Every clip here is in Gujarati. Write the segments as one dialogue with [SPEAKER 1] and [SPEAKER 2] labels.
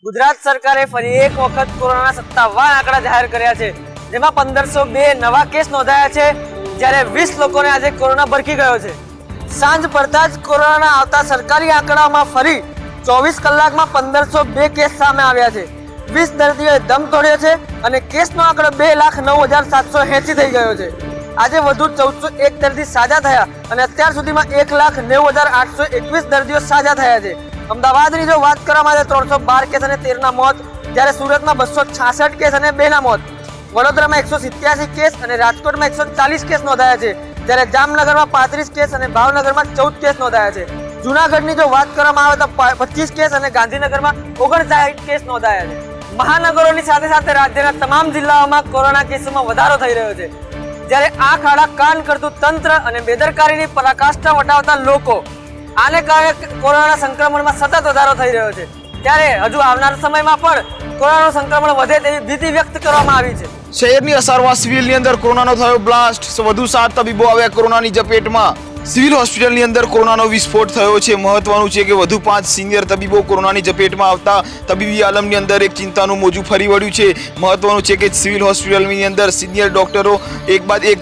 [SPEAKER 1] ગુજરાત સરકારે ફરી એક વખત કોરોનાના સત્તાવાર આંકડા જાહેર કર્યા છે, જેમાં 1502 નવા કેસ નોંધાયા છે, જ્યારે 20 લોકોને આજે કોરોના ભરકી ગયો છે। સાંજ પડતા જ કોરોનાના આવતા સરકારી આંકડામાં ફરી 24 કલાકમાં 1502 કેસ સામે આવ્યા છે। 20 દર્દીઓએ દમ તોડ્યો છે અને કેસનો આંકડો 2,09,780 થઈ ગયો છે। આજે વધુ 1401 દર્દી સાજા થયા અને અત્યાર સુધીમાં 1,90,821 દર્દીઓ સાજા થયા છે। અમદાવાદની જો વાત કરવામાં આવે 312 કેસ અને 13 ના મોત, જ્યારે સુરતમાં 266 કેસ અને 2 ના મોત, વડોદરામાં 187 કેસ અને રાજકોટમાં 140 કેસ નોંધાયા છે, જ્યારે જામનગરમાં 35 કેસ અને ભાવનગરમાં 14 કેસ નોંધાયા છે। જૂનાગઢની જો વાત કરવામાં આવે તો 25 કેસ અને ગાંધીનગરમાં 59 કેસ નોંધાયા છે। મહાનગરોની સાથે સાથે રાજ્યના તમામ જિલ્લાઓમાં કોરોના કેસોમાં વધારો થઈ રહ્યો છે, જ્યારે આંખ આડા કાન કરતું તંત્ર અને બેદરકારીની પરાકાષ્ઠા વટાવતા લોકો, આને કારણે કોરોના સંક્રમણમાં સતત વધારો થઈ રહ્યો છે। ત્યારે હજુ આવનાર સમયમાં પણ કોરોનાનું સંક્રમણ વધે તેવી ભીતિ વ્યક્ત કરવામાં આવી છે।
[SPEAKER 2] શહેરની અસારવા સિવિલની અંદર કોરોનાનો થયો બ્લાસ્ટ, વધુ 7 તબીબો આવ્યા કોરોનાની ઝપેટમાં। સિવિલ હોસ્પિટલની અંદર કોરોનાનો વિસ્ફોટ થયો છે। મહત્વનું છે કે વધુ 5 સિનિયર તબીબો કોરોનાની ઝપેટમાં આવતા તબીબી આલમની અંદર એક ચિંતાનું મોજું ફરી વળ્યું છે। મહત્વનું છે કે સિવિલ હોસ્પિટલની અંદર સિનિયર ડોક્ટરો એક બાદ એક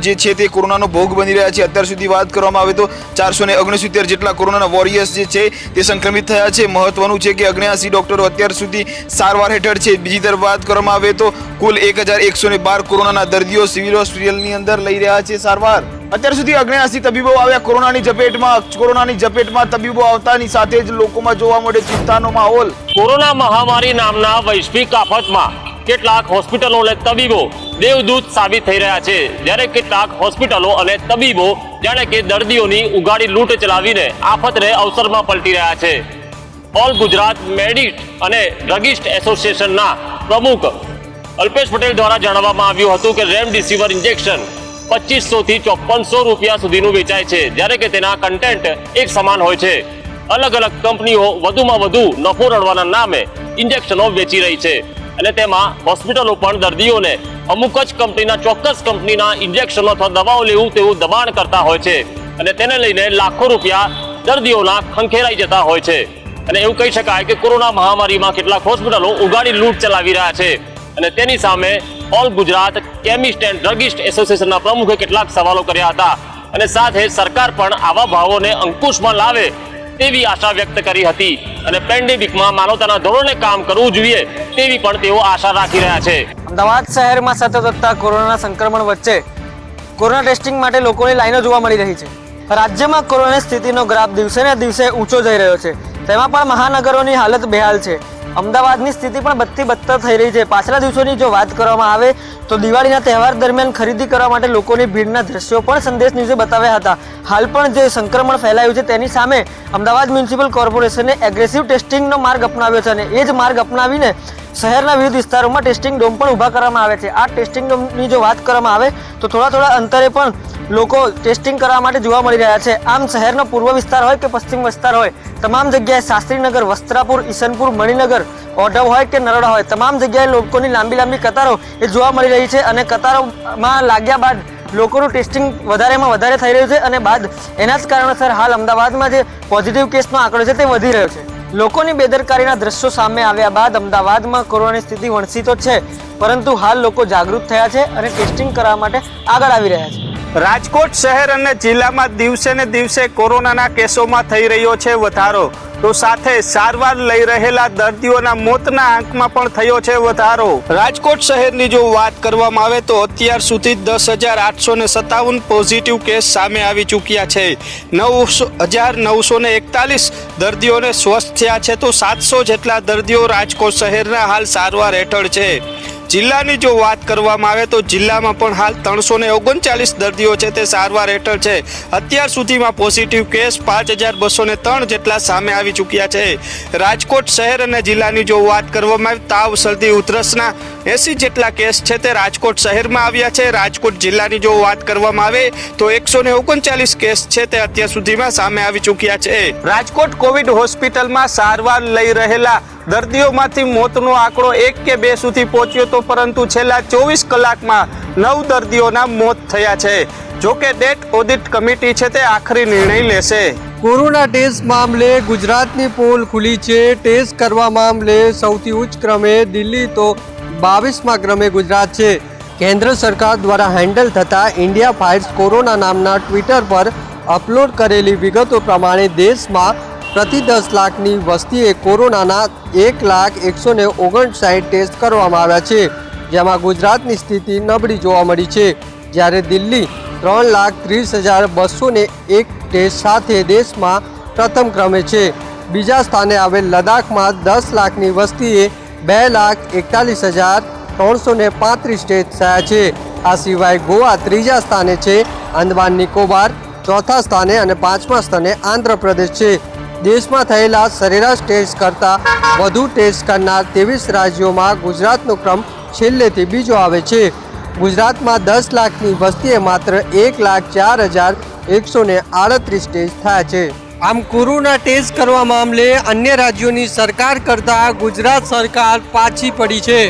[SPEAKER 2] જે છે તે કોરોનાનો ભોગ બની રહ્યા છે। અત્યાર સુધી વાત કરવામાં આવે તો 469 જેટલા કોરોનાના વોરિયર્સ જે છે તે સંક્રમિત થયા છે। મહત્વનું છે કે 79 ડોક્ટરો અત્યાર સુધી સારવાર હેઠળ છે। બીજી તરફ વાત કરવામાં આવે તો કુલ 1,112 કોરોનાના દર્દીઓ સિવિલ હોસ્પિટલની અંદર લઈ રહ્યા છે સારવાર। અત્યાર સુધી 79 તબીબો આવ્યા કોરોનાની ઝપેટમાં તબીબો આવતાની સાથે જ લોકોમાં જોવા મળે ચિંતાનો માહોલ।
[SPEAKER 3] કોરોના મહામારી નામના વૈશ્વિક આફતમાં કેટલાક હોસ્પિટલો અને તબીબો દેવદૂત સાબિત થઈ રહ્યા છે, જ્યારે કેટલાક હોસ્પિટલો અને તબીબો જાણે કે દર્દીઓની ઉગાડી લૂંટ ચલાવીને આફતને અવસરમાં પલટી રહ્યા છે। ઓલ ગુજરાત મેડિસ્ટ અને ડ્રગિસ્ટ એસોસિએશનના પ્રમુખ અલ્પેશ પટેલ દ્વારા જણાવવામાં આવ્યું હતું કે રેમડેસિવિર ઇન્જેક્શન 2500 થી 5400 રૂપિયા સુધીનું વેચાય છે, જ્યારે કે તેના કન્ટેન્ટ એક સમાન હોય છે। અલગ અલગ કંપનીઓ વધુમાં વધુ નફો રળવાના નામે ઇન્જેક્શનો વેચી રહી છે અને તેમાં હોસ્પિટલો પણ દર્દીઓને અમુક જ કંપનીના ચોક્કસ કંપનીના ઇન્જેક્શનો અથવા દવાઓ લેવું તેવું દબાણ કરતા હોય છે અને તેને લઈને લાખો રૂપિયા દર્દીઓના ખંખેરાઈ જતા હોય છે। અને એવું કહી શકાય કે કોરોના મહામારીમાં કેટલાક હોસ્પિટલો ઉગાડી લૂંટ ચલાવી રહ્યા છે અને તેની સામે all Gujarat chemist and druggist એસોસિએશનના પ્રમુખે કેટલાક સવાલો કર્યા હતા અને સાથે સરકાર પણ આવા ભાવોને અંકુશમાં લાવે તેવી આશા વ્યક્ત કરી હતી અને પેન્ડેમિકમાં માનવતાના ધોરણે કામ કરવું જોઈએ તેવી પણ તેઓ આશા રાખી રહ્યા છે।
[SPEAKER 1] અમદાવાદ શહેરમાં સતત વધતા કોરોનાના સંક્રમણ વચ્ચે કોરોના ટેસ્ટિંગ માટે લોકોની લાઈનો જોવા મળી રહી છે। રાજ્યમાં કોરોનાની સ્થિતિનો ગ્રાફ દિવસે ને દિવસે ઊંચો જઈ રહ્યો છે, તેમાં પણ મહાનગરોની હાલત બેહાલ છે। અમદાવાદની સ્થિતિ પણ બદથી બદતર થઈ રહી છે। પાછલા દિવસોની જો વાત કરવામાં આવે તો દિવાળીના તહેવાર દરમિયાન ખરીદી કરવા માટે લોકોની ભીડના દ્રશ્યો પણ સંદેશ ન્યૂઝે બતાવ્યા હતા। હાલ પણ જે સંક્રમણ ફેલાયું છે તેની સામે અમદાવાદ મ્યુનિસિપલ કોર્પોરેશને એગ્રેસિવ ટેસ્ટિંગનો માર્ગ અપનાવ્યો છે અને એ જ માર્ગ અપનાવીને શહેરના વિવિધ વિસ્તારોમાં ટેસ્ટિંગ ડોમ પણ ઊભા કરવામાં આવે છે। આ ટેસ્ટિંગ ડોમની જો વાત કરવામાં આવે તો થોડા અંતરે પણ લોકો ટેસ્ટિંગ કરવા માટે જોવા મળી રહ્યા છે। આમ શહેરનો પૂર્વ વિસ્તાર હોય કે પશ્ચિમ વિસ્તાર હોય, તમામ જગ્યાએ શાસ્ત્રીનગર, વસ્ત્રાપુર, ઈસનપુર, મણિનગર, ઓઢવ હોય કે નરોડા હોય, તમામ જગ્યાએ લોકોની લાંબી કતારો એ જોવા મળી રહી છે અને કતારોમાં લાગ્યા બાદ લોકોનું ટેસ્ટિંગ વધારેમાં વધારે થઈ રહ્યું છે અને બાદ એના જ કારણોસર હાલ અમદાવાદમાં જે પોઝિટિવ કેસનો આંકડો છે તે વધી રહ્યો છે। લોકોની બેદરકારીના દ્રશ્યો સામે આવ્યા બાદ અમદાવાદમાં કોરોનાની સ્થિતિ વણસી તો છે, પરંતુ હાલ લોકો જાગૃત થયા છે અને ટેસ્ટિંગ કરવા માટે આગળ આવી રહ્યા છે।
[SPEAKER 4] રાજકોટ શહેર અને જિલ્લામાં દિવસે ને દિવસે કોરોનાના કેસોમાં થઈ રહ્યો છે વધારો, તો સાથે સારવાર લઈ રહેલા દર્દીઓના મોતના આંકમાં પણ થયો છે વધારો। રાજકોટ શહેરની જો વાત કરવામાં આવે તો અત્યાર સુધી 10,857 પોઝિટિવ કેસ સામે આવી ચૂક્યા છે। 9,941 દર્દીઓને સ્વસ્થ થયા છે, તો 700 જેટલા દર્દીઓ રાજકોટ શહેરના હાલ સારવાર હેઠળ છે। જિલ્લાની જો વાત કરવામાં આવે તો જિલ્લામાં પણ હાલ 339 દર્દીઓ છે તે સારવાર હેઠળ છે। અત્યાર સુધીમાં પોઝિટિવ કેસ 5,203 જેટલા સામે આવી ચૂક્યા છે। રાજકોટ શહેર અને જિલ્લાની જો વાત કરવામાં આવે તાવ, શરદી, ઉધરસના 80 જેટલા કેસ છે તે રાજકોટ શહેરમાં આવ્યા છે। રાજકોટ જિલ્લાની જો વાત કરવામાં આવે તો 139 કેસ છે તે અત્યાર સુધીમાં સામે આવી ચૂક્યા છે। રાજકોટ કોવિડ હોસ્પિટલમાં સારવાર લઈ રહેલા દર્દીઓમાંથી મોતનો આંકડો 1 કે 2 સુધી પહોંચ્યો તો, પરંતુ છેલ્લા 24 કલાકમાં 9 દર્દીઓના મોત થયા છે। જો કે ડેટ ઓડિટ કમિટી છે તે આખરી નિર્ણય લેશે.
[SPEAKER 5] કોરોના ટેસ્ટ મામલે ગુજરાતની પોલ ખુલી છે. ટેસ્ટ કરવા મામલે સૌથી ઉચ્ચ ક્રમે દિલ્હી તો 22મા ક્રમે ગુજરાત છે. કેન્દ્ર સરકાર દ્વારા હેન્ડલ થતા ઇન્ડિયા ફાઇટ્સ કોરોના નામના ટ્વિટર પર અપલોડ કરેલી વિગતો પ્રમાણે દેશમાં પ્રતિ 10 લાખની વસ્તીએ કોરોનાના 1,159,059 ટેસ્ટ કરવામાં આવ્યા છે, જેમાં ગુજરાતની સ્થિતિ નબળી જોવા મળી છે. જ્યારે દિલ્હી 3,30,201 ટેસ્ટ સાથે દેશમાં પ્રથમ ક્રમે છે. બીજા સ્થાને આવેલ લદ્દાખમાં 10 લાખની વસ્તીએ 2,41,335 ટેસ્ટ થયા છે. આ સિવાય ગોવા ત્રીજા સ્થાને છે, અંદમાન નિકોબાર ચોથા સ્થાને અને 5મા સ્થાને આંધ્રપ્રદેશ છે. દેશમાં થયેલા સરેરાશ ટેસ્ટ કરતાં વધુ ટેસ્ટ કરનાર 23 રાજ્યોમાં ગુજરાતનો ક્રમ છેલ્લેથી બીજો આવે છે. ગુજરાતમાં 10 લાખની વસ્તીએ માત્ર 1,04,138 ટેસ્ટ થયા છે. આમ કોરોના ટેસ્ટ કરવા મામલે અન્ય રાજ્યોની સરકાર કરતાં ગુજરાત સરકાર પાછી પડી છે.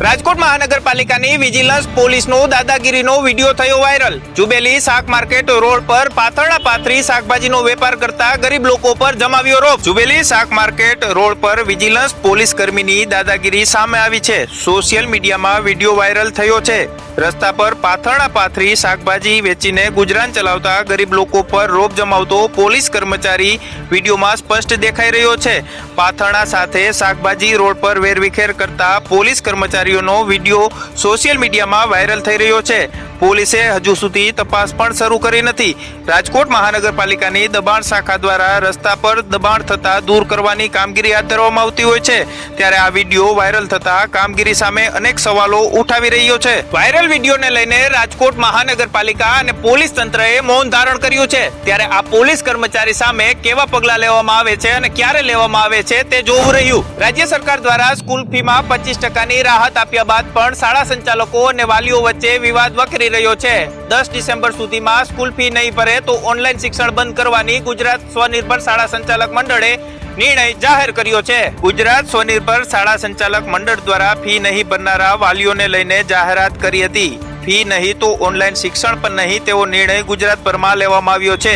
[SPEAKER 4] રાજકોટ મહાનગરપાલિકાની વિજિલન્સ પોલીસનો દાદાગીરીનો વિડીયો થયો વાયરલ. જુબેલી શાક માર્કેટ રોડ પર પાથરણા પાથરી શાકભાજીનો વેપાર કરતા ગરીબ લોકો પર જમાવ્યો રોપ. જુબેલી શાક માર્કેટ રોડ પર વિજિલન્સ પોલીસ કર્મીની દાદાગીરી સામે આવી છે. સોશિયલ મીડિયામાં વિડીયો વાયરલ થયો છે. રસ્તા પર પાથરણા પાથરી શાકભાજી વેચીને ગુજરાન ચલાવતા ગરીબ લોકો પર રોપ જમાવતો પોલીસ કર્મચારી વિડીયોમાં સ્પષ્ટ દેખાઈ રહ્યો છે. પાથરણા સાથે શાકભાજી રોડ પર વેરવિખેર કરતા પોલીસ કર્મચારીઓનો વિડીયો સોશિયલ મીડિયામાં વાયરલ થઈ રહ્યો છે. પોલીસે હજુ સુધી તપાસ પણ શરૂ કરી નથી. રાજકોટ મહાનગરપાલિકાની દબાણ શાખા દ્વારા રસ્તા પર દબાણ થતા દૂર કરવાની કામગીરી હાથ ધરવામાં આવતી હોય છે, ત્યારે આ વિડીયો વાયરલ થતા કામગીરી સામે અનેક સવાલો ઉઠાવી રહ્યો છે. વાયરલ વિડીયોને લઈને રાજકોટ મહાનગરપાલિકા અને પોલીસ તંત્રએ મૌન ધારણ કર્યું છે. ત્યારે આ પોલીસ કર્મચારી સામે કેવા પગલાં લેવામાં આવે છે અને ક્યારે લેવામાં આવે છે તે જોવું રહ્યું. રાજ્ય સરકાર દ્વારા સ્કૂલ ફીમાં 25% રાહત આપ્યા બાદ પણ શાળા સંચાલકો અને વાલીઓ વચ્ચે વિવાદ વકરી રહ્યો છે. 10 ડિસેમ્બર સુધીમાં સ્કૂલ ફી નહીં ભરે તો ઓનલાઈન શિક્ષણ બંધ કરવાની ગુજરાત સ્વનિર્ભર શાળા સંચાલક મંડળે નિર્ણય જાહેર કર્યો છે. ગુજરાત સ્વનિર્ભર શાળા સંચાલક મંડળ દ્વારા ફી નહીં ભરનારા વાલીઓને લઈને જાહેરાત કરી હતી. ફી નહીં તો ઓનલાઈન શિક્ષણ પણ નહીં તેવો નિર્ણય ગુજરાતભરમાં લેવામાં આવ્યો છે.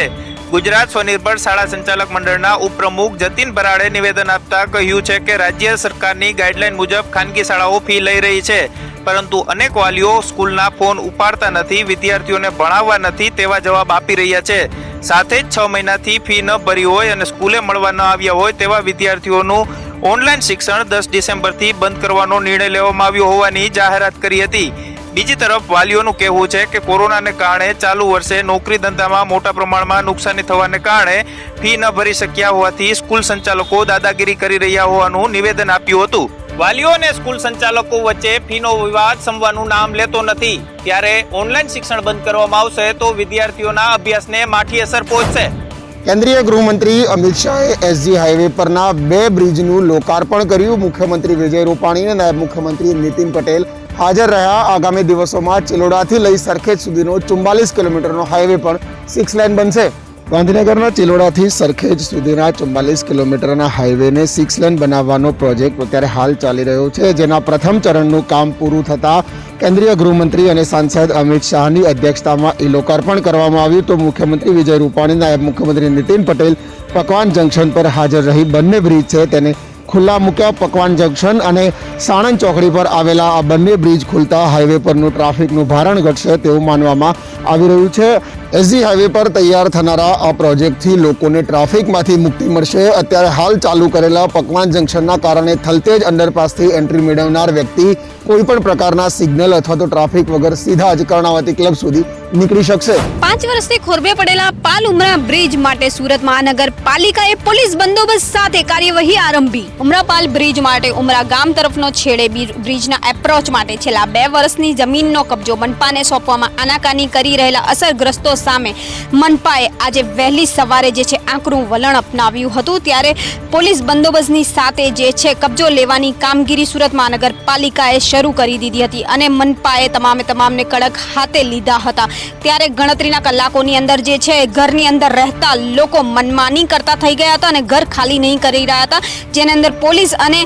[SPEAKER 4] ગુજરાત સ્વનિર્ભર શાળા સંચાલક મંડળના ઉપપ્રમુખ જતીન બરાડે નિવેદન આપતા કહ્યું છે કે રાજ્ય સરકારની ગાઈડલાઈન મુજબ ખાનગી શાળાઓ ફી લઈ રહી છે, પરંતુ અનેક વાલીઓ સ્કૂલના ફોન ઉપાડતા નથી, વિદ્યાર્થીઓને ભણાવવા નથી તેવા જવાબ આપી રહ્યા છે. સાથે જ 6 મહિનાથી ફી ન ભરી હોય અને સ્કૂલે મળવા ન આવ્યા હોય તેવા વિદ્યાર્થીઓનું ઓનલાઈન શિક્ષણ 10 ડિસેમ્બરથી બંધ કરવાનો નિર્ણય લેવામાં આવ્યો હોવાની જાહેરાત કરી હતી. બીજી તરફ વાલીઓનું કહેવું છે કે કોરોનાને કારણે ચાલુ વર્ષે નોકરી ધંધામાં મોટા પ્રમાણમાં નુકસાની થવાને કારણે ફી ન ભરી શક્યા હોવાથી સ્કૂલ સંચાલકો દાદાગીરી કરી રહ્યા હોવાનું નિવેદન આપ્યું હતું. વાલીઓ અને સ્કૂલ સંચાલકો વચ્ચે ફીનો વિવાદ સમવાનું નામ લેતો નથી, ત્યારે ઓનલાઈન શિક્ષણ બંધ કરવામાં આવશે તો વિદ્યાર્થીઓના અભ્યાસને માઠી અસર પહોંચશે.
[SPEAKER 2] કેન્દ્રીય ગૃહમંત્રી અમિત શાહે એસજી હાઈવે પરના 2 બ્રિજનું લોકાર્પણ કર્યું. મુખ્યમંત્રી વિજય રૂપાણી અને નાયબ મુખ્યમંત્રી નીતિન પટેલ હાજર રહ્યા. આગામી દિવસોમાં ચિલોડાથી લઈ સરખેજ સુધીનો 44 કિલોમીટરનો હાઈવે પણ 6 લેન બનશે. ગાંધીનગરના ચિલોડાથી સરખેજ સુધીના 44 કિલોમીટરના હાઈવેને 6 લેન બનાવવાનો પ્રોજેક્ટ અત્યારે હાલ ચાલી રહ્યો છે, જેના પ્રથમ ચરણનું કામ પૂરું થતાં કેન્દ્રીય ગૃહમંત્રી અને સાંસદ અમિત શાહની અધ્યક્ષતામાં એ લોકાર્પણ કરવામાં આવ્યું. તો મુખ્યમંત્રી વિજય રૂપાણી, નાયબ મુખ્યમંત્રી નીતિન પટેલ પકવાન જંકશન પર હાજર રહી બંને બ્રિજ છે તેને ખુલ્લા મૂક્યા. પકવાન જંકશન અને સાણંદ ચોકડી પર આવેલા આ બંને બ્રિજ ખુલતા હાઈવે પરનું ટ્રાફિકનું ભારણ ઘટશે તેવું માનવામાં આવી રહ્યું છે. એસજી હાઈવે પર તૈયાર થનારા આ પ્રોજેક્ટથી લોકોને ટ્રાફિકમાંથી મુક્તિ મળશે. અત્યારે હાલ ચાલુ કરેલા પકવાન જંકશનના કારણે થલતેજ અંડરપાસથી એન્ટ્રી મેળવનાર વ્યક્તિ કોઈ પણ પ્રકારના સિગ્નલ અથવા તો ટ્રાફિક વગર સીધા જ કર્ણાવતી ક્લબ સુધી નીકળી શકશે.
[SPEAKER 6] 5 વર્ષથી ખોરબે પડેલા પાલ ઉમરા બ્રિજ માટે સુરત મહાનગરપાલિકાએ પોલીસ બંદોબસ્ત સાથે કાર્યવાહી આરંભી. ઉમરાપાલ બ્રિજ માટે ઉમરા ગામ તરફનો છેડે બ્રિજના એપ્રોચ માટે છેલ્લા 2 વર્ષની જમીનનો કબજો મનપાને સોંપવામાં આનાકાની કરી રહેલા અસરગ્રસ્તો સામે મનપાએ આજે વહેલી સવારે જે છે આકરું વલણ અપનાવ્યું હતું, ત્યારે પોલીસ બંદોબસ્તની સાથે જે છે કબજો લેવાની કામગીરી સુરત મહાનગરપાલિકાએ શરૂ કરી દીધી હતી અને મનપાએ તમામને કડક હાથે લીધા હતા. ત્યારે ગણતરીના કલાકોની અંદર જે છે ઘરની અંદર રહેતા લોકો મનમાની કરતા થઈ ગયા હતા અને ઘર ખાલી નહીં કરી રહ્યા હતા, જેની અંદર પોલીસ અને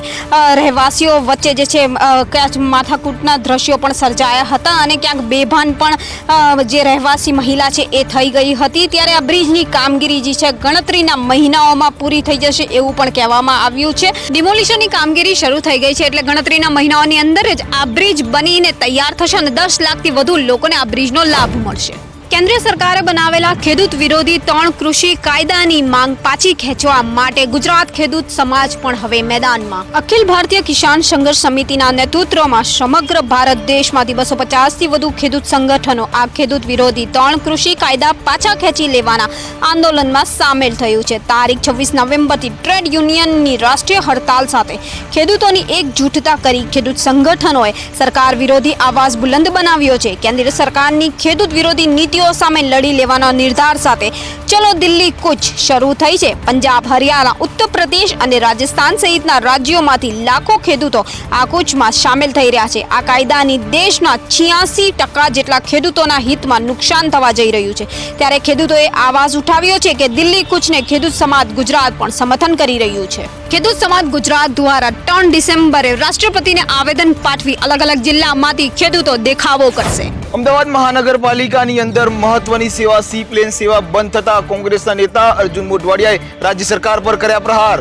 [SPEAKER 6] રહેવાસીઓ વચ્ચે જે છે ક્યાંક માથાકૂટના દ્રશ્યો પણ સર્જાયા હતા અને ક્યાંક બેભાન પણ જે રહેવાસી મહિલા છે એ થઈ ગઈ હતી. ત્યારે આ બ્રિજની કામગીરી જે છે ગણતરીના મહિનાઓમાં પૂરી થઈ જશે એવું પણ કહેવામાં આવ્યું છે. ડિમોલિશનની કામગીરી શરૂ થઈ ગઈ છે એટલે ગણતરીના મહિનાઓની અંદર જ આ બ્રિજ બનીને તૈયાર થશે અને 10 લાખથી વધુ લોકોને આ બ્રિજનો લાભ મળશે. કેન્દ્ર સરકારે બનાવેલા ખેડૂત વિરોધી 3 કૃષિ કાયદાની માંગ પાછી ખેંચવા માટે ગુજરાત ખેડૂત સમાજ પણ હવે મેદાનમાં. અખિલ ભારતીય કિસાન સંઘર્ષ સમિતિના નેતૃત્વમાં સમગ્ર ભારત દેશમાંથી 250થી વધુ ખેડૂત સંગઠનો આ ખેડૂત વિરોધી 3 કૃષિ કાયદા પાછા ખેંચી લેવાના આંદોલનમાં સામેલ થયું છે. તારીખ 26 નવેમ્બરથી ટ્રેડ યુનિયનની રાષ્ટ્રીય હડતાલ સાથે ખેડૂતોની એકજૂથતા કરી ખેડૂત સંગઠનોએ સરકાર વિરોધી આવાજ બુલંદ બનાવ્યો છે. કેન્દ્ર સરકારની ખેડૂત વિરોધી નીતિ સામે લડી લેવાના નિર્ધાર સાથે ચલો દિલ્હી કૂચ શરૂ થઈ છે. પંજાબ, હરિયાણા, ઉત્તર પ્રદેશ અને રાજસ્થાન સહિતના રાજ્યોમાંથી લાખો ખેડૂતો આ કૂચમાં સામેલ થઈ રહ્યા છે. આ કાયદાની દેશના 86% જેટલા ખેડૂતોના હિતમાં નુકસાન થવા જઈ રહ્યું છે. ત્યારે ખેડૂતોએ આવાજ ઉઠાવ્યો છે કે દિલ્હી કૂચને ખેડૂત સમાજ ગુજરાત પણ સમર્થન કરી રહ્યું છે. ખેડૂત સમાજ ગુજરાત દ્વારા 3 ડિસેમ્બરે રાષ્ટ્રપતિને આવેદન પાઠવી અલગ જિલ્લામાંથી ખેડૂતો દેખાવો કરશે.
[SPEAKER 2] અમદાવાદ મહાનગરપાલિકાની અંદર મહત્વની સેવા સી પ્લેન સેવા બંધ થતા કોંગ્રેસના નેતા અર્જુન મોઢવાડિયાએ રાજ્ય સરકાર પર કર્યા પ્રહાર.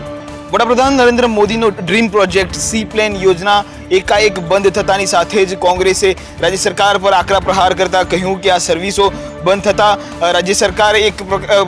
[SPEAKER 2] વડાપ્રધાન નરેન્દ્ર મોદીનો ડ્રીમ પ્રોજેક્ટ સી પ્લેન યોજના એકાએક બંધ થતાની સાથે જ કોંગ્રેસે રાજ્ય સરકાર પર આકરા પ્રહાર કરતા કહ્યું કે આ સર્વિસો બંધ થતા રાજ્ય સરકાર એક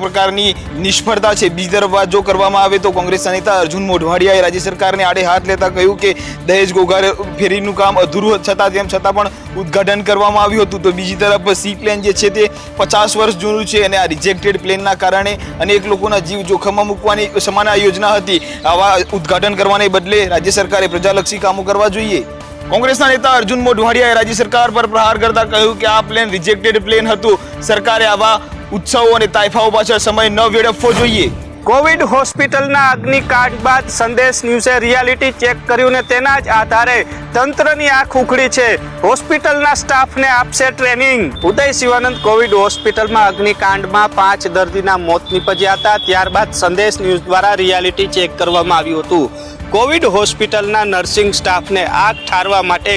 [SPEAKER 2] પ્રકારની નિષ્ફળતા છે. બીજી તરફ વાત જો કરવામાં આવે તો કોંગ્રેસના નેતા અર્જુન મોઢવાડિયાએ રાજ્ય સરકારને આડે હાથ લેતા કહ્યું કે દહેજ ઘોઘા ફેરીનું કામ અધૂરું તેમ છતાં પણ ઉદ્ઘાટન કરવામાં આવ્યું હતું. તો બીજી તરફ સી પ્લેન જે છે તે 50 વર્ષ જૂનું છે અને આ રિજેક્ટેડ પ્લેનના કારણે અનેક લોકોના જીવ જોખમમાં મૂકવાની સમાન આ યોજના હતી. આવા ઉદ્ઘાટન કરવાને બદલે રાજ્ય સરકારે પ્રજાલક્ષી કામો કરવા જોઈએ. કોંગ્રેસના નેતા અર્જુન મોઢવાડિયાએ રાજ્ય સરકાર પર પ્રહાર કરતા કહ્યું કે આ પ્લેન રિજેક્ટેડ પ્લેન હતું. સરકારે આવા ઉત્સવો અને તાઇફાઓ પાછળ સમય ન વેડફવો જોઈએ.
[SPEAKER 4] કોવિડ હોસ્પિટલના અગ્નિકાંડ બાદ સંદેશ ન્યૂઝે રિયાલિટી ચેક કર્યું ને તેના જ આધારે તંત્રની આંખ ઉઘડી છે. હોસ્પિટલના સ્ટાફને આપશે ટ્રેનિંગ. ઉદય શિવાનંદ કોવિડ હોસ્પિટલમાં અગ્નિકાંડમાં 5 દર્દીના મોત નીપજ્યા હતા. ત્યારબાદ સંદેશ ન્યૂઝ દ્વારા રિયાલિટી ચેક કરવામાં આવ્યું હતું. કોવિડ હોસ્પિટલના નર્સિંગ સ્ટાફને આગ ઠારવા માટે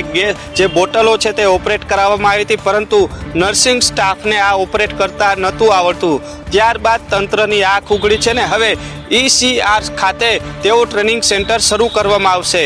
[SPEAKER 4] જે બોટલો છે તે ઓપરેટ કરાવવામાં આવી હતી, પરંતુ નર્સિંગ સ્ટાફને આ ઓપરેટ કરતા નહોતું આવડતું. ત્યારબાદ તંત્રની આંખ ઉઘડી છે ને હવે ECR ખાતે તેઓ ટ્રેનિંગ સેન્ટર શરૂ કરવામાં આવશે.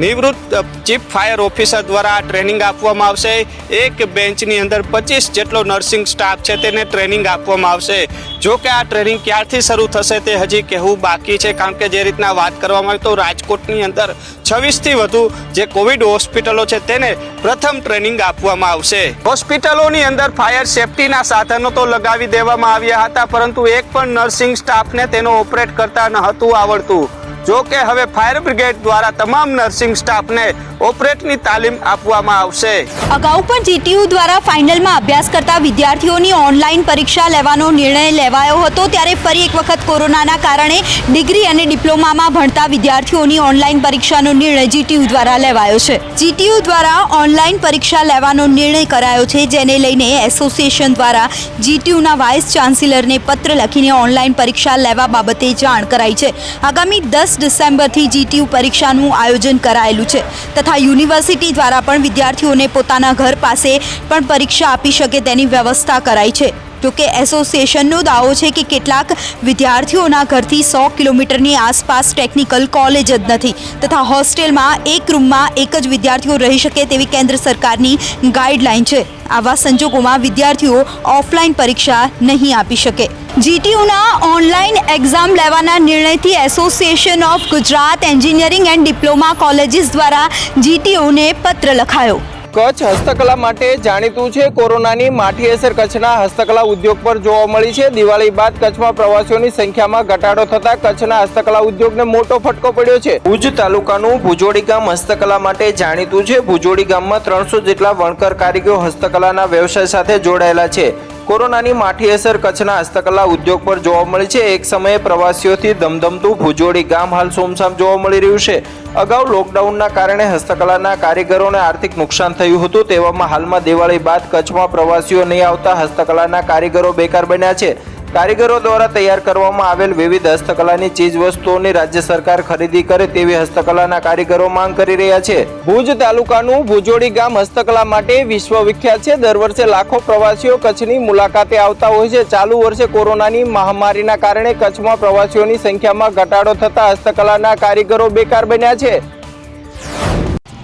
[SPEAKER 4] નિવૃત્ત ચીફ ફાયર ઓફિસર દ્વારા આ ટ્રેનિંગ આપવામાં આવશે. એક બેન્ચની અંદર 25 જેટલો નર્સિંગ સ્ટાફ છે તેને ટ્રેનિંગ આપવામાં આવશે. જો કે આ ટ્રેનિંગ ક્યારથી શરૂ થશે તે હજી કહેવું બાકી છે, કારણ કે જે રીતના વાત કરવામાં આવે તો રાજકોટની અંદર 26થી વધુ જે કોવિડ હોસ્પિટલો છે તેને પ્રથમ ટ્રેનિંગ આપવામાં આવશે. હોસ્પિટલોની અંદર ફાયર સેફટીના સાધનો તો લગાવી દેવામાં આવ્યા હતા, પરંતુ એક પણ નર્સિંગ સ્ટાફને તેનો ઓપરેટ કરતા ન હતું આવડતું. જો કે હવે ફાયર બ્રિગેડ દ્વારા તમામ નર્સિંગ સ્ટાફને ઓપરેટની તાલીમ આપવામાં આવશે.
[SPEAKER 7] અગાઉ પણ GTU દ્વારા ફાઇનલમાં અભ્યાસ કરતા વિદ્યાર્થીઓની ઓનલાઈન પરીક્ષા લેવાનો નિર્ણય લેવાયો હતો. ત્યારે ફરી એક વખત કોરોનાના કારણે ડિગ્રી અને ડિપ્લોમામાં ભણતા વિદ્યાર્થીઓની ઓનલાઈન પરીક્ષાનો નિર્ણય GTU દ્વારા લેવાયો છે. GTU દ્વારા ઓનલાઈન પરીક્ષા લેવાનો નિર્ણય કરાયો છે, જેને લઈને એસોસિએશન દ્વારા GTUના વાઇસ ચાન્સેલરને પત્ર લખીને ઓનલાઈન પરીક્ષા લેવા બાબતે જાણ કરાઈ છે. આગામી 10 ડિસેમ્બરથી GTU પરીક્ષાનું આયોજન કરાયેલું છે તથા યુનિવર્સિટી દ્વારા પણ વિદ્યાર્થીઓને પોતાના ઘર પાસે પણ પરીક્ષા આપી શકે તેની વ્યવસ્થા કરાઈ છે. જોકે એસોસિએશનનો દાવો છે કે કેટલાક વિદ્યાર્થીઓના ઘરથી 100 કિલોમીટરની આસપાસ ટેકનિકલ કોલેજ જ નથી તથા હોસ્ટેલમાં એક રૂમમાં એક જ વિદ્યાર્થીઓ રહી શકે તેવી કેન્દ્ર સરકારની ગાઈડલાઈન છે. આવા સંજોગોમાં વિદ્યાર્થીઓ ઓફલાઈન પરીક્ષા નહીં આપી શકે. GTUના ઓનલાઈન એક્ઝામ લેવાના નિર્ણયથી association of Gujarat engineering and diploma colleges દ્વારા GTUને પત્ર લખાયો.
[SPEAKER 8] કચ્છ હસ્તકલા માટે જાણીતું છે. કોરોનાની માઠી અસર કચ્છના હસ્તકલા ઉદ્યોગ પર જોવા મળી છે. દિવાળી બાદ કચ્છમાં પ્રવાસીઓની સંખ્યામાં ઘટાડો થતા કચ્છના હસ્તકલા ઉદ્યોગને મોટો ફટકો પડ્યો છે. ભુજ તાલુકાનું ભુજોડી ગામ હસ્તકલા માટે જાણીતું છે. ભુજોડી ગામમાં 300 જેટલા વણકર કારીગરો હસ્તકલાના વ્યવસાય સાથે જોડાયેલા છે. કોરોનાની માઠી અસર કચ્છના હસ્તકલા ઉદ્યોગ પર જોવા મળી છે. એક સમયે પ્રવાસીઓથી ધમધમતું ભુજોડી ગામ હાલ સોમસામ જોવા મળી રહ્યું છે. અગાઉ લોકડાઉનના કારણે હસ્તકલાના કારીગરોને આર્થિક નુકસાન થયું હતું. તેવામાં હાલમાં દિવાળી બાદ કચ્છમાં પ્રવાસીઓ નહીં આવતા હસ્તકલાના કારીગરો બેકાર બન્યા છે. કારીગરો દ્વારા તૈયાર કરવામાં આવેલ વિવિધ હસ્તકલાની ચીજ વસ્તુઓની રાજ્ય સરકાર ખરીદી કરે તેવી હસ્તકલાના કારીગરો માંગ કરી રહ્યા છે. ભુજ તાલુકાનું ભુજોડી ગામ હસ્તકલા માટે વિશ્વવિખ્યાત છે. દર વર્ષે લાખો પ્રવાસીઓ કચ્છની મુલાકાતે આવતા હોય છે. ચાલુ વર્ષે કોરોનાની મહામારીના કારણે કચ્છમાં પ્રવાસીઓની સંખ્યામાં ઘટાડો થતા હસ્તકલાના કારીગરો બેકાર બન્યા છે.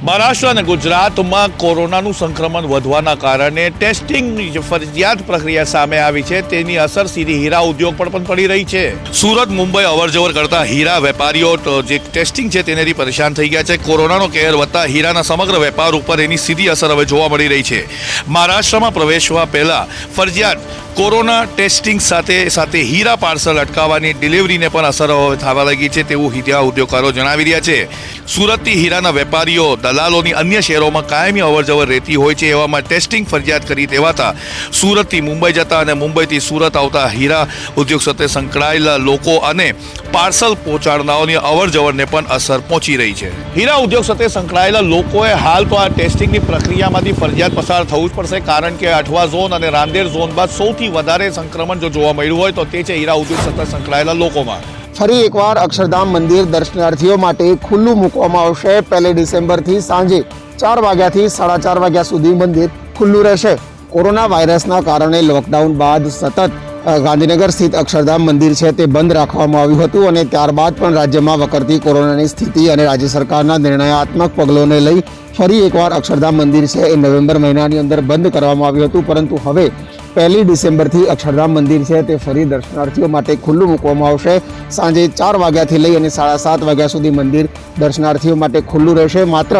[SPEAKER 9] મહારાષ્ટ્ર અને ગુજરાતમાં કોરોનાનું સંક્રમણ વધવાના કારણે ટેસ્ટિંગની જે ફરજિયાત પ્રક્રિયા સામે આવી છે તેની અસર સીધી હીરા ઉદ્યોગ પર પણ પડી રહી છે. સુરત મુંબઈ અવરજવર કરતા હીરા વેપારીઓ જે ટેસ્ટિંગ છે તેનેથી પરેશાન થઈ ગયા છે. કોરોનાનો કહેર વધતા હીરાના સમગ્ર વેપાર ઉપર એની સીધી અસર હવે જોવા મળી રહી છે. મહારાષ્ટ્રમાં પ્રવેશવા પહેલા ફરજિયાત કોરોના ટેસ્ટિંગ સાથે હીરા પાર્સલ અટકાવવાની ડિલિવરીને પણ અસર હવે થવા લાગી છે તેવું હીરા ઉદ્યોગકારો જણાવી રહ્યા છે. સુરતથી હીરાના વેપારીઓ દલાલોની અન્ય શહેરોમાં કાયમી અવરજવર રહેતી હોય છે. એવામાં ટેસ્ટિંગ ફરજિયાત કરી દેવાતા સુરતથી મુંબઈ જતા અને મુંબઈથી સુરત આવતા હીરા ઉદ્યોગ સાથે સંકળાયેલા લોકો અને પાર્સલ પહોંચાડનારાઓની અવરજવરને પણ અસર પહોંચી રહી છે. હીરા ઉદ્યોગ સાથે સંકળાયેલા લોકોએ હાલ તો આ ટેસ્ટિંગની પ્રક્રિયામાંથી ફરજિયાત પસાર થવું જ પડશે, કારણ કે અઠવા ઝોન અને રાંદેર ઝોન બાદ સૌથી વધારે સંક્રમણ જો જોવા મળ્યું હોય તો તે છે હીરા ઉદ્યોગ સાથે સંકળાયેલા લોકોમાં.
[SPEAKER 2] ફરી એકવાર અક્ષરધામ મંદિર દર્શનાર્થીઓ માટે ખુલ્લું મૂકવામાં આવશે. 1 ડિસેમ્બરથી સાંજે 4 વાગ્યાથી 4:30 વાગ્યા સુધી મંદિર ખુલ્લું રહેશે. કોરોના વાયરસના કારણે લોકડાઉન બાદ સતત ગાંધીનગર સ્થિત અક્ષરધામ મંદિર છે તે બંધ રાખવામાં આવ્યું હતું અને ત્યારબાદ પણ રાજ્યમાં વકરતી કોરોનાની સ્થિતિ અને રાજ્ય સરકારના નિર્ણયાત્મક પગલોને લઈ ફરી એકવાર અક્ષરધામ મંદિર છે એ નવેમ્બર મહિનાની અંદર બંધ કરવામાં આવ્યું હતું. પરંતુ હવે 1 ડિસેમ્બરથી અક્ષરધામ મંદિર છે તે ફરી દર્શનાર્થીઓ માટે ખુલ્લું મૂકવામાં આવશે. સાંજે 4 વાગ્યાથી લઈ અને 7:30 વાગ્યા સુધી મંદિર દર્શનાર્થીઓ માટે ખુલ્લું રહેશે. માત્ર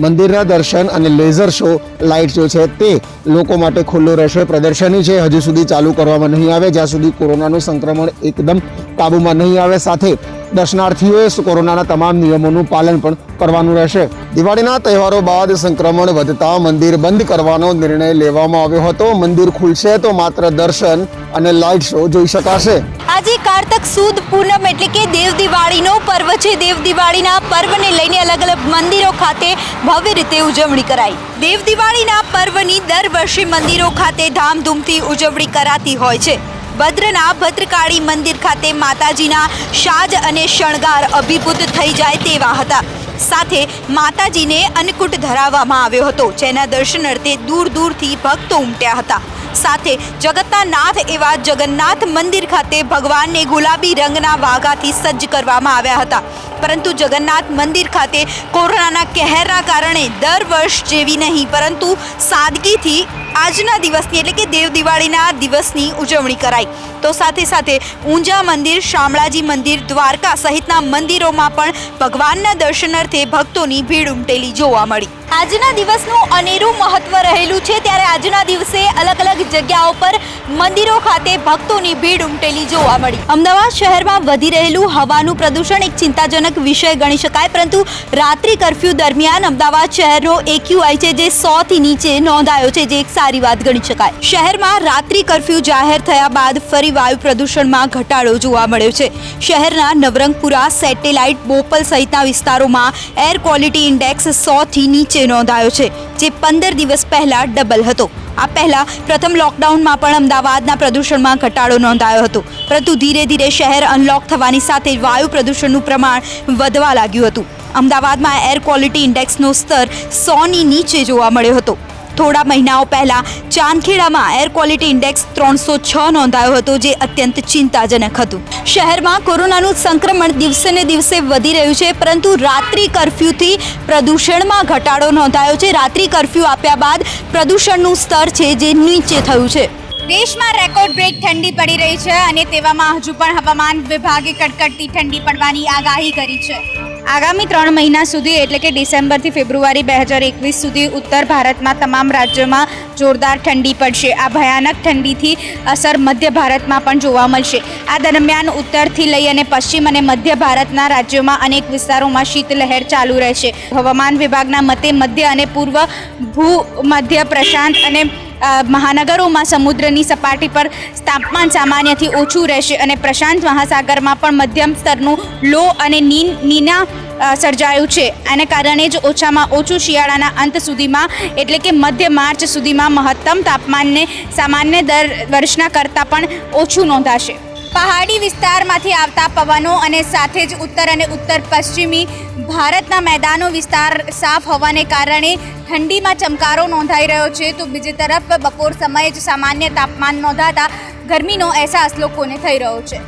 [SPEAKER 2] મંદિરના દર્શન અને લેઝર શો, લાઇટ શો છે તે લોકો માટે ખુલ્લું રહેશે. પ્રદર્શની છે હજુ સુધી ચાલુ કરવામાં નહીં આવે જ્યાં સુધી કોરોનાનું સંક્રમણ એકદમ કાબૂમાં નહીં આવે. સાથે દર્શનાર્થીઓએ કોરોનાના તમામ નિયમોનું પાલન પણ કરવાનું રહેશે. દિવાળીના તહેવારો બાદ સંક્રમણ વધતા મંદિર બંધ કરવાનો નિર્ણય લેવામાં આવ્યો હતો. મંદિર ખુલશે તો માત્ર દર્શન અને લાઇટ શો જોઈ શકાશે.
[SPEAKER 7] આજે કારતક સુદ પૂનમ એટલે કે દેવ દિવાળીનો પર્વ છે. દેવ દિવાળીના પર્વને લઈને અલગ અલગ મંદિરો ખાતે ભવ્ય રીતે ઉજવણી કરાઈ. દેવ દિવાળીના પર્વની દર વર્ષે મંદિરો ખાતે ધામધૂમથી ઉજવણી કરાતી હોય છે. ભદ્રના ભદ્રકાળી મંદિર ખાતે માતાજીના સાજ અને શણગાર અભિભૂત થઈ જાય તેવા હતા. સાથે માતાજીને અન્નકૂટ ધરાવવામાં આવ્યો હતો, જેના દર્શન અર્થે દૂર દૂરથી ભક્તો ઉમટ્યા હતા. સાથે જગતના નાથ એવા જગન્નાથ મંદિર ખાતે ભગવાનને ગુલાબી રંગના વાઘાથી સજ્જ કરવામાં આવ્યા હતા. પરંતુ જગન્નાથ મંદિર ખાતે કોરોનાના કહેરના કારણે દર વર્ષ જેવી નહીં પરંતુ સાદગીથી આજના દિવસની એટલે કે દેવ દિવાળીના દિવસની ઉજવણી કરાઈ. તો સાથે સાથે ઊંઝા મંદિર, શામળાજી મંદિર, દ્વારકા સહિતના મંદિરોમાં પણ ભગવાનના દર્શનાર્થે ભક્તોની ભીડ ઉમટેલી જોવા મળી. આજના દિવસનું અનેરું મહત્વ રહેલું છે, ત્યારે આજના દિવસે અલગ અલગ જગ્યાઓ પર મંદિરો ખાતે ભક્તોની ભીડ ઉમટેલી જોવા મળી. અમદાવાદ શહેરમાં વધી રહેલું હવાનું પ્રદૂષણ એક ચિંતાજનક વિષય ગણી શકાય, પરંતુ રાત્રિ કર્ફ્યુ દરમિયાન અમદાવાદ શહેરનો AQI છે જે 100 થી નીચે નોંધાયો છે, જે એક સારી વાત ગણી શકાય. શહેરમાં રાત્રિ કર્ફ્યુ જાહેર થયા બાદ ફરી વાયુ પ્રદૂષણમાં ઘટાડો જોવા મળ્યો છે. શહેરના નવરંગપુરા, સેટેલાઇટ, બોપલ સહિતના વિસ્તારોમાં એર ક્વોલિટી ઇન્ડેક્સ 100 થી નીચે નોંધાયો છે, જે 15 દિવસ પહેલા ડબલ હતો. આ પહેલા પ્રથમ લોકડાઉનમાં પણ અમદાવાદના પ્રદૂષણમાં ઘટાડો નોંધાયો હતો, પરંતુ ધીરે ધીરે શહેર અનલોક થવાની સાથે વાયુ પ્રદૂષણનું પ્રમાણ વધવા લાગ્યું હતું. અમદાવાદમાં એર ક્વોલિટી ઇન્ડેક્સનો સ્તર 100 ની નીચે જોવા મળ્યો હતો. થોડા મહિનાઓ પહેલા ચાંદખેડામાં એર ક્વોલિટી ઇન્ડેક્સ 306 નોંધાયો હતો, જે અત્યંત ચિંતાજનક હતું. શહેરમાં કોરોનાનું સંક્રમણ દિવસે ને દિવસે વધી રહ્યું છે, પરંતુ રાત્રિ કર્ફ્યુથી પ્રદૂષણમાં ઘટાડો નોંધાયો છે. રાત્રિ કર્ફ્યુ આપ્યા બાદ પ્રદૂષણનું સ્તર છે જે નીચે થયું છે.
[SPEAKER 6] દેશમાં રેકોર્ડ બ્રેક ઠંડી પડી રહી છે અને તેવામાં હજુ પણ હવામાન વિભાગે કડકડતી ઠંડી પડવાની આગાહી કરી છે. આગામી 3 મહિના સુધી એટલે કે ડિસેમ્બરથી ફેબ્રુઆરી 2021 સુધી ઉત્તર ભારતમાં તમામ રાજ્યોમાં જોરદાર ઠંડી પડશે. આ ભયાનક ઠંડીથી અસર મધ્ય ભારતમાં પણ જોવા મળશે. આ દરમિયાન ઉત્તરથી લઈ અને પશ્ચિમ અને મધ્ય ભારતના રાજ્યોમાં અનેક વિસ્તારોમાં શીતલહેર ચાલુ રહેશે. હવામાન વિભાગના મતે મધ્ય અને પૂર્વ ભૂમધ્ય પ્રશાંત અને
[SPEAKER 7] મહાનગરોમાં સમુદ્રની સપાટી પર તાપમાન સામાન્યથી ઓછું રહેશે અને પ્રશાંત મહાસાગરમાં પણ મધ્યમ સ્તરનું લો અને નીના સર્જાયું છે. આને કારણે જ ઓછામાં ઓછું શિયાળાના અંત સુધીમાં એટલે કે મધ્ય માર્ચ સુધીમાં મહત્તમ તાપમાનને સામાન્ય વર્ષના કરતાં પણ ઓછું નોંધાશે. પહાડી વિસ્તારમાંથી આવતા પવનો અને સાથે જ ઉત્તર અને ઉત્તર પશ્ચિમી ભારતના મેદાનો વિસ્તાર સાફ હોવાને કારણે ઠંડીમાં ચમકારો નોંધાઈ રહ્યો છે, તો બીજી તરફ બપોર સમયે જ સામાન્ય તાપમાન નોંધાતા ગરમીનો અહેસાસ લોકોને થઈ રહ્યો છે.